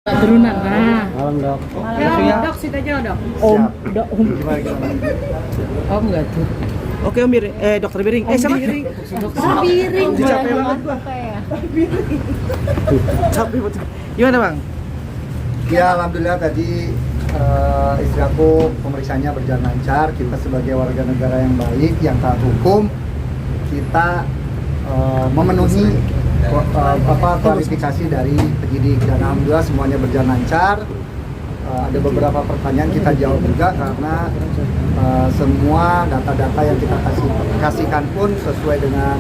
Turunan. Nah. Malam dok. Ya, dok, situ aja dok. Dok, Om enggak tuh. Oke Om Biring, Dokter Biring. Siapa? Dokter Biring. Capek banget gua. Capek betul. Gimana Bang? Ya alhamdulillah tadi istri aku pemeriksaannya berjalan lancar. Kita sebagai warga negara yang baik, yang taat hukum, kita memenuhi kualifikasi dari penyidik dan alhamdulillah semuanya berjalan lancar. Ada beberapa pertanyaan kita jawab juga karena semua data-data yang kita kasihkan pun sesuai dengan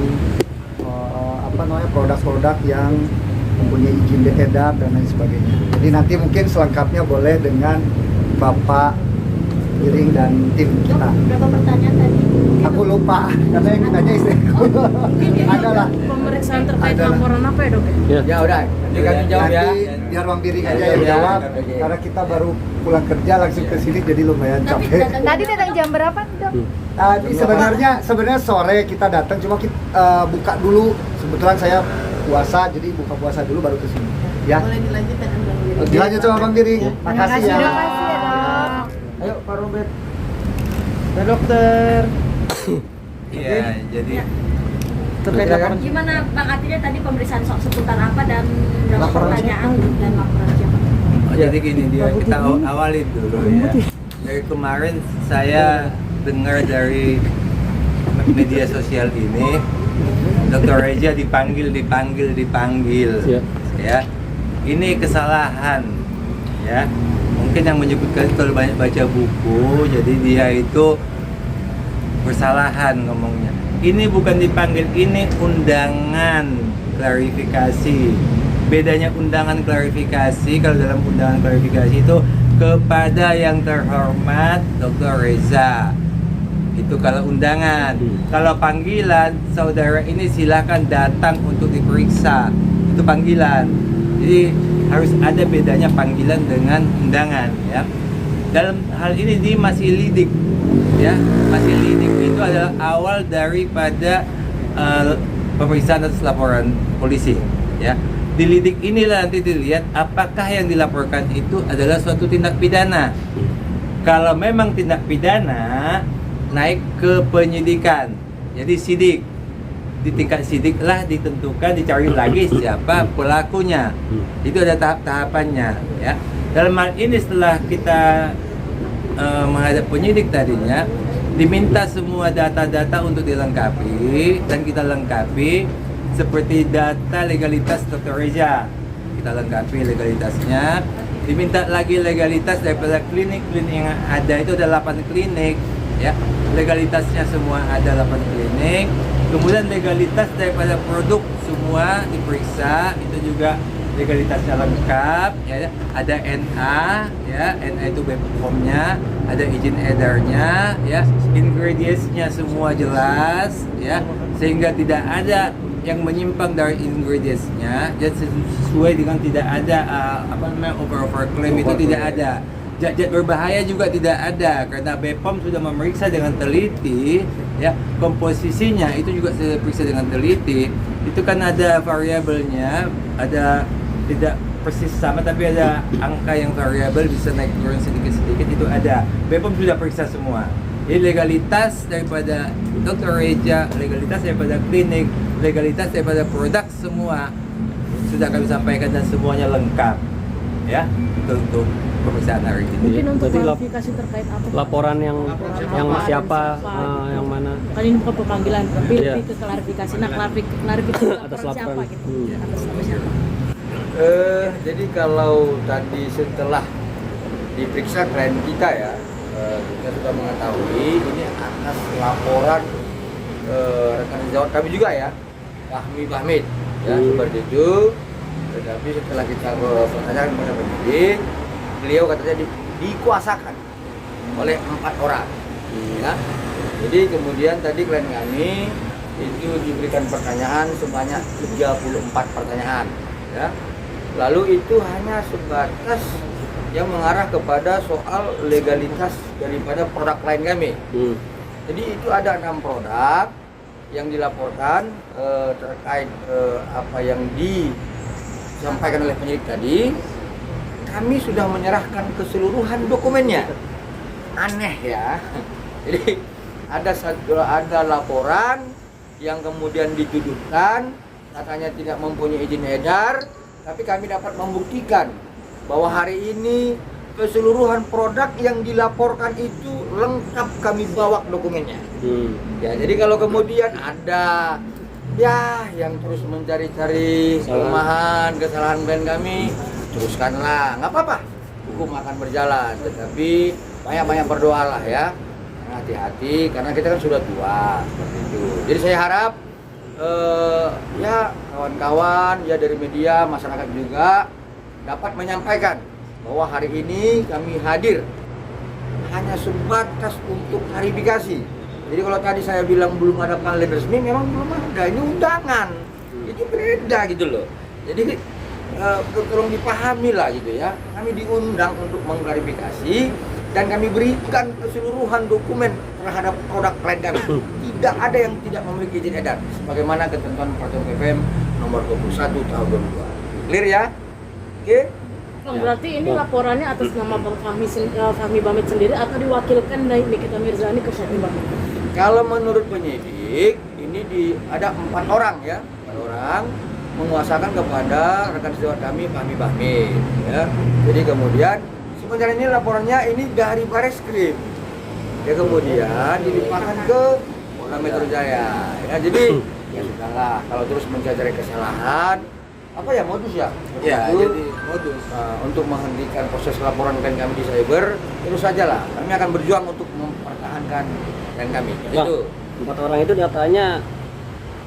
produk-produk yang mempunyai izin beredar dan lain sebagainya. Jadi nanti mungkin selengkapnya boleh dengan Bapak Biring dan tim kita. Berapa pertanyaan tadi? Aku lupa karena yang ditanya istriku. Adalah Pemeriksaan terkait Adalah. laporan apa ya dok? Ya udah, nanti kami jawab ya. nanti biar Bang Biring aja yang jawab karena kita baru pulang kerja langsung ke sini jadi lumayan capek. Tadi datang jam berapa dok? Tadi sebenarnya sore kita datang cuma kita buka dulu. Kebetulan saya puasa jadi buka puasa dulu baru ke sini. Ya. Boleh dilanjutkan dengan Bang Biring. Dilanjut sama Bang Biring. Makasih ya. Terima kasih ya dok. Ayo Pak Robert. Pak Dokter. Iya, jadi Terkait laporan. Gimana Bang Atilla tadi pemeriksaan seputar apa dan berapa Laporan pertanyaan dan laporan siapa? jadi gini dia kita awalin dulu ya. Dari kemarin saya dengar dari media sosial ini Dr. Reza dipanggil. Ya. Ya. Ini kesalahan ya. Mungkin yang menyebutkan itu kalau banyak baca buku, jadi dia itu bersalahan ngomongnya. Ini bukan dipanggil, ini undangan klarifikasi. Bedanya undangan klarifikasi, kalau dalam undangan klarifikasi itu kepada yang terhormat Dr. Reza. Itu kalau undangan. Kalau panggilan, saudara ini silakan datang untuk diperiksa. Itu panggilan. Jadi harus ada bedanya panggilan dengan undangan ya. Dalam hal ini dia masih lidik ya, masih lidik itu adalah awal daripada pemeriksaan atas laporan polisi ya. Di lidik inilah nanti dilihat apakah yang dilaporkan itu adalah suatu tindak pidana. Kalau memang tindak pidana naik ke penyidikan, jadi sidik. Di tingkat sidik lah ditentukan, dicari lagi siapa pelakunya. Itu ada tahap-tahapannya ya. Dalam hal ini setelah kita menghadap penyidik tadinya diminta semua data-data untuk dilengkapi dan kita lengkapi seperti data legalitas Dr. Reza. Kita lengkapi legalitasnya. Diminta lagi legalitas daripada klinik-klinik yang ada, itu ada 8 klinik ya. Legalitasnya semua ada 8 klinik. Kemudian legalitas daripada produk semua diperiksa, itu juga legalitasnya lengkap ya. Ada NA ya, NA itu BPOM-nya, ada izin edarnya ya, ingredients-nya semua jelas ya, sehingga tidak ada yang menyimpang dari ingredients-nya dan sesuai dengan tidak ada over claim itu tidak ada. Zat-zat berbahaya juga tidak ada karena BPOM sudah memeriksa dengan teliti ya, komposisinya itu juga sudah diperiksa dengan teliti. Itu kan ada variabelnya, ada tidak persis sama tapi ada angka yang variabel bisa naik turun sedikit-sedikit, itu ada. BPOM sudah periksa semua. Jadi legalitas daripada Dr. Reza, legalitas daripada klinik, legalitas daripada produk semua sudah kami sampaikan dan semuanya lengkap ya untuk pemeriksaan hari ini. Mungkin untuk Berarti klarifikasi terkait apa? Laporan yang siapa, yang mana? Kan ini bukan pemanggilan, tapi Iya. lebih ke klarifikasi. Nah, klarifikasi Atas laporan siapa laporan. gitu? Atas nama siapa? Jadi kalau tadi setelah diperiksa klien kita ya, kita sudah mengetahui ini atas laporan rekan sejawat kami juga ya, Fahmi Fahmid ya, seperti itu. Tetapi setelah kita bertanya kepada penyidik, beliau katanya dikuasakan oleh 4 orang ya. Jadi kemudian tadi klien kami itu diberikan pertanyaan sebanyak 34 pertanyaan ya. Lalu itu hanya sebatas yang mengarah kepada soal legalitas daripada produk klien kami. Jadi itu ada 6 produk yang dilaporkan terkait apa yang disampaikan oleh penyidik tadi. kami sudah menyerahkan keseluruhan dokumennya. Aneh ya. Jadi ada laporan yang kemudian dituduhkan katanya tidak mempunyai izin edar, tapi kami dapat membuktikan bahwa hari ini keseluruhan produk yang dilaporkan itu lengkap kami bawa dokumennya. Ya, jadi kalau kemudian ada ya yang terus mencari-cari kelemahan, kesalahan brand kami, teruskanlah, nggak apa-apa. Hukum akan berjalan, tetapi banyak-banyak berdoalah ya. Hati-hati karena kita kan sudah tua seperti itu. Jadi saya harap ya kawan-kawan ya dari media, masyarakat juga dapat menyampaikan bahwa hari ini kami hadir hanya sebatas untuk klarifikasi. Jadi kalau tadi saya bilang belum ada panggilan resmi, memang belum ada, ini undangan. Itu beda gitu loh. Jadi tolong dipahami lah gitu ya. Kami diundang untuk mengklarifikasi dan kami berikan keseluruhan dokumen terhadap produk klien kami. Tidak ada yang tidak memiliki izin edar sebagaimana ketentuan Peraturan BPOM nomor 21 tahun 2002. Clear ya? Oke? Bang, berarti ini laporannya atas nama Bang Fahmi Bamid sendiri atau diwakilkan dari Nikita Mirzani ke Fahmi Bamid? Kalau menurut penyidik ini ada 4 orang ya, 4 orang menguasakan kepada rekan sejawat kami Fahmi Bamid ya. Jadi kemudian sebenarnya ini laporannya ini dari Bareskrim. Ya kemudian dilimpahkan ke Polda Metro Jaya. Ya jadi ya sudahlah kalau terus mencari kesalahan apa ya modus ya? Ya, Untuk- jadi modus. untuk menghentikan proses laporan klien kami di cyber, terus saja lah. Kami akan berjuang untuk mempertahankan klien kami. Bang, Itu. 4 orang itu datanya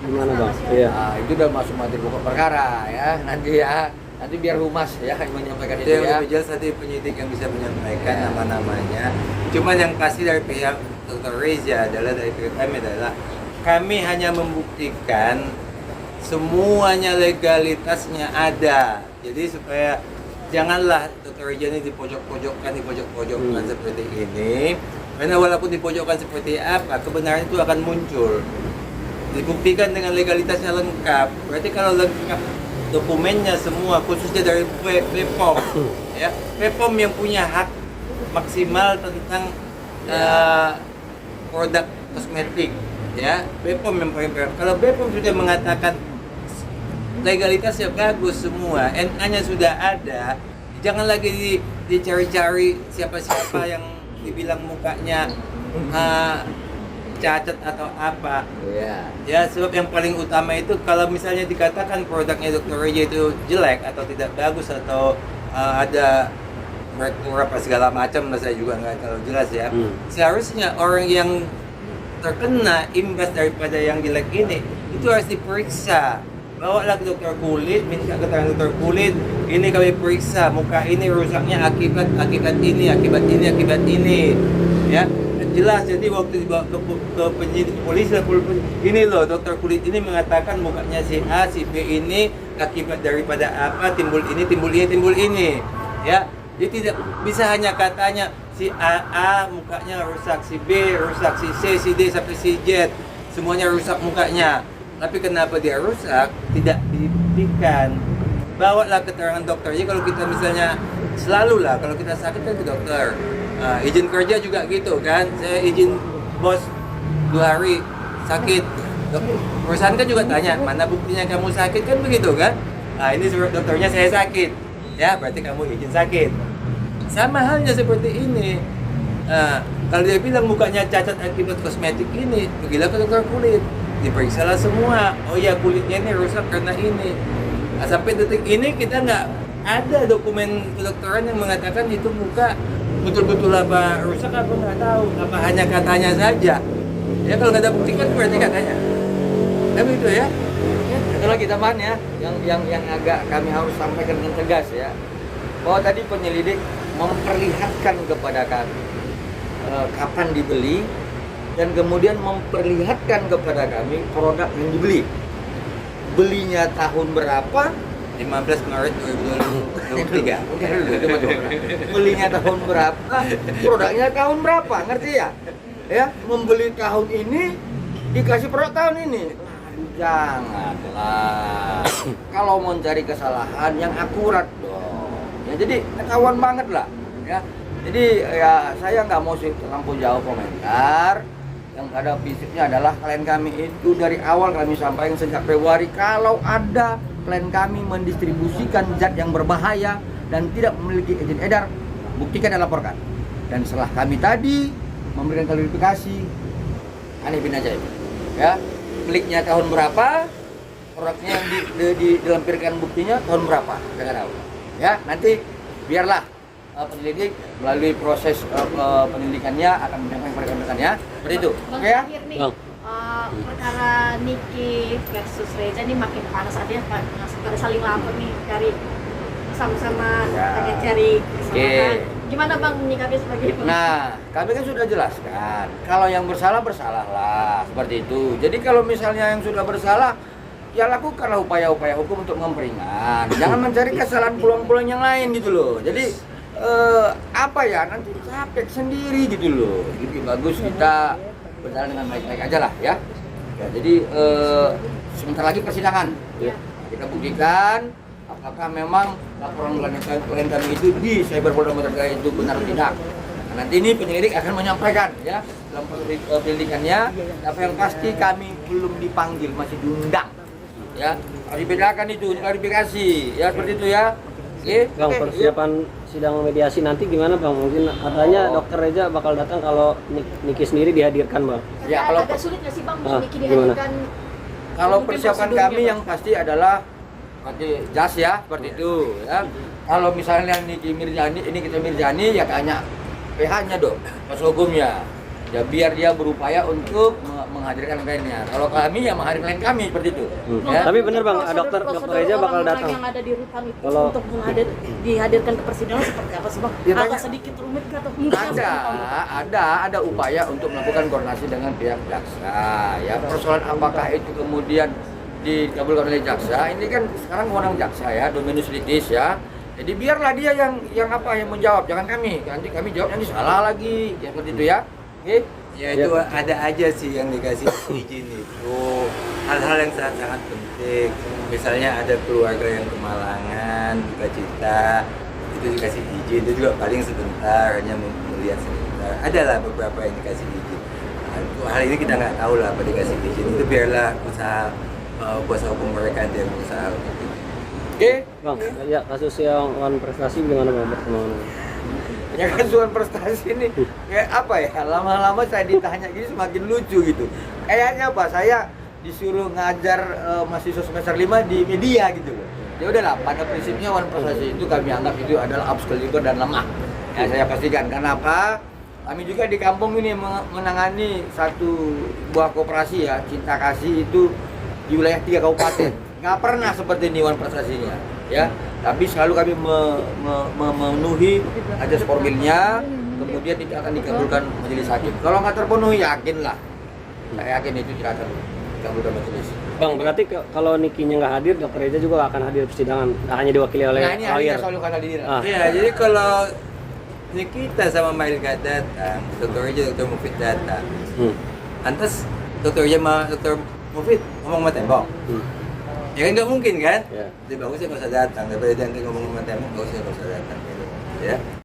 gimana Bang? Iya. Nah, itu udah masuk materi pokok perkara ya. Nanti biar humas ya yang menyampaikan Itu itu yang ya. lebih jelas nanti penyidik yang bisa menyampaikan nama-namanya. Cuman yang pasti dari pihak Dr. Reza adalah dari pihak kami adalah kami hanya membuktikan semuanya legalitasnya ada. Jadi supaya janganlah Dr. Reza ini dipojok-pojokkan seperti ini. Karena walaupun dipojokkan seperti apa, kebenaran itu akan muncul. Dibuktikan dengan legalitasnya lengkap. Berarti kalau lengkap dokumennya semua, khususnya dari BPOM, ya BPOM yang punya hak maksimal tentang produk kosmetik, ya BPOM yang paling berhak. Kalau BPOM sudah mengatakan legalitasnya bagus semua, NA-nya sudah ada, jangan lagi dicari-cari siapa-siapa yang dibilang mukanya cacat atau apa. Iya. Ya, sebab yang paling utama itu kalau misalnya dikatakan produknya Dr. Reza itu jelek atau tidak bagus atau ada merkur apa segala macam, saya juga nggak terlalu jelas ya. Seharusnya orang yang terkena imbas daripada yang jelek ini itu harus diperiksa. Bawalah ke dokter kulit, minta keterangan dokter kulit. Ini kami periksa, muka ini rusaknya akibat ini. Ya, jelas. Jadi waktu dibawa ke penyidik polisi, ini loh dokter kulit ini mengatakan mukanya si A, si B ini akibat daripada apa, timbul ini. Ya, jadi tidak bisa hanya katanya si A mukanya rusak, si B rusak, si C, si D sampai si Z semuanya rusak mukanya. Tapi kenapa dia rusak tidak dibuktikan. Bawalah keterangan dokter. Jadi kalau kita misalnya selalu lah kalau kita sakit kan ke dokter. Izin kerja juga gitu kan. Saya izin bos 2 hari sakit. Perusahaan kan juga tanya, mana buktinya kamu sakit kan begitu kan? Ini surat dokternya saya sakit. Ya, berarti kamu izin sakit. Sama halnya seperti ini. Kalau dia bilang mukanya cacat akibat kosmetik ini, pergilah ke dokter kulit. Diperiksalah semua. Oh ya, kulitnya ini rusak karena ini. Sampai detik ini kita nggak ada dokumen kedokteran yang mengatakan itu muka betul-betul apa rusak apa nggak tahu. Apa hanya katanya saja. Ya kalau nggak ada bukti kan berarti katanya. Tapi itu ya. Satu lagi tambahan ya, yang agak kami harus sampaikan dengan tegas ya, bahwa tadi penyelidik memperlihatkan kepada kami kapan dibeli dan kemudian memperlihatkan kepada kami produk yang dibeli. Belinya tahun berapa? 15 Maret 2023. Belinya tahun berapa? Produknya tahun berapa? Ngerti ya? Ya, membeli tahun ini dikasih produk tahun ini. Janganlah. Kalau mau cari kesalahan yang akurat dong. Ya, jadi ketahuan banget lah. Ya, jadi ya saya nggak mau terlampau jauh komentar. Yang ada prinsipnya adalah klien kami itu dari awal kami sampaikan sejak Februari, kalau ada klien kami mendistribusikan zat yang berbahaya dan tidak memiliki izin edar, buktikan dan laporkan. Dan setelah kami tadi memberikan klarifikasi, aneh bin ajaib, ya, kliknya tahun berapa, produknya yang dilampirkan buktinya tahun berapa, saya nggak tahu. Ya, nanti biarlah penyelidik melalui proses penyelidikannya akan menyampaikan kepada rekan-rekannya seperti itu. Bang, Oke ya? terakhir nih, Bang. perkara Niki versus Reza ini makin panas aja, pada saling lapor nih, cari sama-sama Ya. pengen cari kesamaan. Oke. Gimana Bang menyikapi sebagai Nah, kami kan sudah jelaskan, kalau yang bersalah bersalahlah, seperti itu. Jadi kalau misalnya yang sudah bersalah, ya lakukanlah upaya-upaya hukum untuk memperingan. Jangan mencari kesalahan pulang-pulang yang lain gitu loh. Jadi apa ya, nanti capek sendiri gitu loh. Lebih bagus kita berjalan dengan baik-baik aja lah ya. Ya, jadi sebentar lagi persidangan. Ya. Kita buktikan apakah memang laporan klien kami itu di Cyberpolda Metro Jaya itu benar atau tidak. Nah, nanti ini penyelidik akan menyampaikan ya dalam penyelidikannya. Tapi yang pasti kami belum dipanggil, masih diundang. Ya, harus dibedakan itu klarifikasi ya, seperti itu ya. Oke. Bang, Oke, persiapan sidang mediasi nanti gimana Bang? Mungkin katanya Oh. Dokter Reza bakal datang kalau Niki sendiri dihadirkan Bang. Ya, kalau agak sulit nggak sih Bang Ah, Niki gimana? dihadirkan? Kalau Mungkin persiapan prosedurnya, kami Bang. yang pasti adalah seperti jas ya, seperti itu ya. Kalau misalnya Niki Mirjani, ini kita Mirjani ya tanya PH-nya dong, pas hukumnya. Ya biar dia berupaya untuk menghadirkan kliennya. Kalau kami ya menghadirkan klien kami seperti itu. Ya. Tapi bener Bang, Dokter Prosedur Reza bakal orang-orang datang. yang ada di rutan itu Kalau- untuk dihadirkan ke persidangan seperti apa sih Bang? Ya, Agak tanya. sedikit rumit kah atau mungkin Ada upaya untuk melakukan koordinasi dengan pihak jaksa. Ya persoalan apakah itu kemudian dikabulkan oleh jaksa, ini kan sekarang wewenang jaksa ya, dominus litis ya. Jadi biarlah dia yang menjawab, jangan kami. Nanti kami jawab nanti salah lagi, ya seperti itu ya. Oke? Ya itu ada aja sih yang dikasih izin itu hal-hal yang sangat-sangat penting. Misalnya ada keluarga yang kemalangan, duka cita, itu dikasih izin, itu juga paling sebentar, hanya melihat sebentar. Ada lah beberapa yang dikasih izin. Nah, untuk hal ini kita nggak tahu lah apa dikasih izin, itu biarlah usaha kuasa hukum mereka yang berusaha untuk itu. Oke? Bang, ya kasus yang Wan Prestasi gimana Bang perkembangannya? Ya kan soal prestasi ini kayak apa ya, lama-lama saya ditanya gini semakin lucu gitu. Kayaknya apa, saya disuruh ngajar mahasiswa semester 5 di media gitu loh. Ya udahlah, pada prinsipnya Wan Prestasi itu kami anggap itu adalah obscure dan lemah. Ya saya pastikan, kenapa? Kami juga di kampung ini menangani satu buah koperasi ya, Cinta Kasih itu di wilayah 3 kabupaten. Nggak pernah seperti ini Wan Prestasinya ya. Tapi selalu kami memenuhi ajas formilnya, kemudian tidak akan dikabulkan majelis hakim. Kalau nggak terpenuhi, yakinlah, saya yakin itu tidak akan dikabulkan majelis. Bang, berarti kalau Nikinya nggak hadir, Dokter Reza juga nggak akan hadir persidangan, hanya diwakili oleh Nah ini lawyer. ahlinya selalu kata diri. Ah. Ya, jadi kalau ini kita sama Mail nggak datang, Dokter Reza, Dokter Mufid datang. Lantas Dokter Reza sama Dokter Mufid ngomong sama tembok. Ya kan nggak mungkin kan? Ya. Jadi bagusnya nggak usah datang. Daripada nanti ngomong sama tembok, bagusnya nggak usah datang. Gitu. Ya.